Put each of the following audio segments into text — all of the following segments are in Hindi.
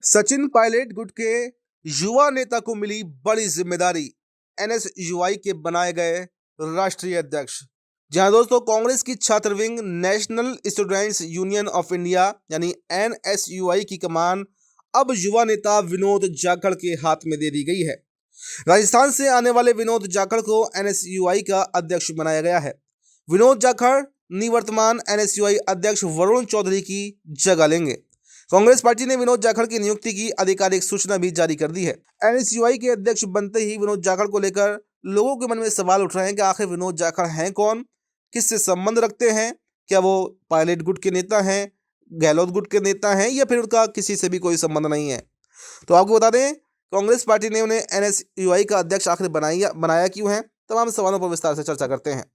सचिन पायलट गुट के युवा नेता को मिली बड़ी जिम्मेदारी, एनएसयूआई के बनाए गए राष्ट्रीय अध्यक्ष। जहां दोस्तों कांग्रेस की छात्र wing national students union of India यानी एनएसयूआई की कमान अब युवा नेता विनोद जाखड़ के हाथ में दे दी गई है। राजस्थान से आने वाले विनोद जाखड़ को एनएसयूआई का अध्यक्ष बनाया गया है। विनोद जाखड़ निवर्तमान एनएसयूआई अध्यक्ष वरुण चौधरी की जगह लेंगे। कांग्रेस पार्टी ने विनोद जाखड़ की नियुक्ति की आधिकारिक सूचना भी जारी कर दी है। एनएसयूआई के अध्यक्ष बनते ही विनोद जाखड़ को लेकर लोगों के मन में सवाल उठ रहे हैं कि आखिर विनोद जाखड़ हैं कौन, किससे संबंध रखते हैं, क्या वो पायलट गुट के नेता हैं, गहलोत गुट के नेता हैं, या फिर उनका किसी से भी कोई संबंध नहीं है। तो आपको बता दें, कांग्रेस पार्टी ने उन्हें एनएसयूआई का अध्यक्ष आखिर बनाया क्यों है, तमाम सवालों पर विस्तार से चर्चा करते हैं।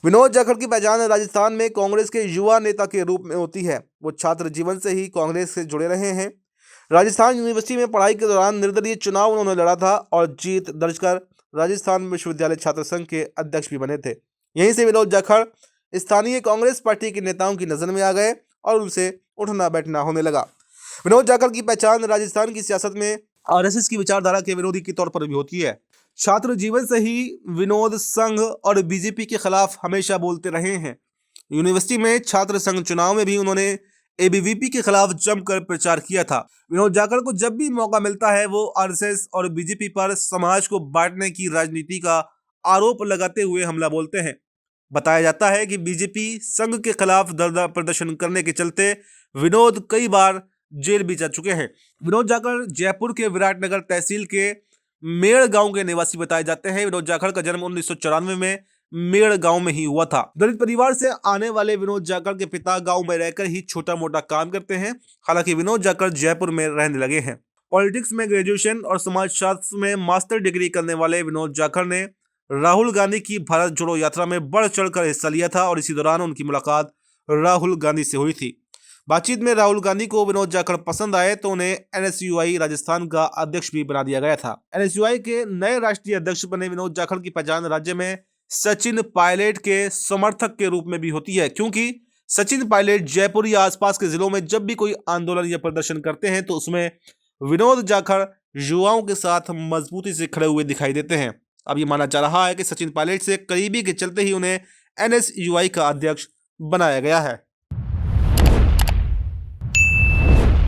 विनोद जाखड़ की पहचान राजस्थान में कांग्रेस के युवा नेता के रूप में होती है। वो छात्र जीवन से ही कांग्रेस से जुड़े रहे हैं। राजस्थान यूनिवर्सिटी में पढ़ाई के दौरान निर्दलीय चुनाव उन्होंने लड़ा था और जीत दर्ज कर राजस्थान विश्वविद्यालय छात्र संघ के अध्यक्ष भी बने थे। यहीं से विनोद जाखड़ स्थानीय कांग्रेस पार्टी के नेताओं की नजर में आ गए और उनसे उठना बैठना होने लगा। विनोद जाखड़ की पहचान राजस्थान की सियासत में आरएसएस की विचारधारा के विरोधी के तौर पर भी होती है। छात्र जीवन से ही विनोद संघ और बीजेपी के खिलाफ हमेशा बोलते रहे हैं। यूनिवर्सिटी में छात्र संघ चुनाव में भी उन्होंने एबीवीपी के खिलाफ जमकर प्रचार किया था। विनोद जाखड़ को जब भी मौका मिलता है वो आरएसएस और बीजेपी पर समाज को बांटने की राजनीति का आरोप लगाते हुए हमला बोलते हैं। बताया जाता है कि बीजेपी संघ के खिलाफ दर्द प्रदर्शन करने के चलते विनोद कई बार जेल भी जा चुके हैं। विनोद जाखड़ जयपुर के विराटनगर तहसील के मेड़ गांव के निवासी बताए जाते हैं। विनोद जाखड़ का जन्म 1994 में मेड़ गांव में ही हुआ था। दलित परिवार से आने वाले विनोद जाखड़ के पिता गांव में रहकर ही छोटा मोटा काम करते हैं। हालांकि विनोद जाखड़ जयपुर में रहने लगे हैं। पॉलिटिक्स में ग्रेजुएशन और समाजशास्त्र में मास्टर डिग्री करने वाले विनोद जाखड़ ने राहुल गांधी की भारत जोड़ो यात्रा में बढ़ चढ़कर हिस्सा लिया था और इसी दौरान उनकी मुलाकात राहुल गांधी से हुई थी। बातचीत में राहुल गांधी को विनोद जाखड़ पसंद आए तो उन्हें एनएसयूआई राजस्थान का अध्यक्ष भी बना दिया गया था। एनएसयूआई के नए राष्ट्रीय अध्यक्ष बने विनोद जाखड़ की पहचान राज्य में सचिन पायलट के समर्थक के रूप में भी होती है, क्योंकि सचिन पायलट जयपुर या आसपास के जिलों में जब भी कोई आंदोलन या प्रदर्शन करते हैं तो उसमें विनोद जाखड़ युवाओं के साथ मजबूती से खड़े हुए दिखाई देते हैं। अब ये माना जा रहा है कि सचिन पायलट से करीबी के चलते ही उन्हें एनएसयूआई का अध्यक्ष बनाया गया है।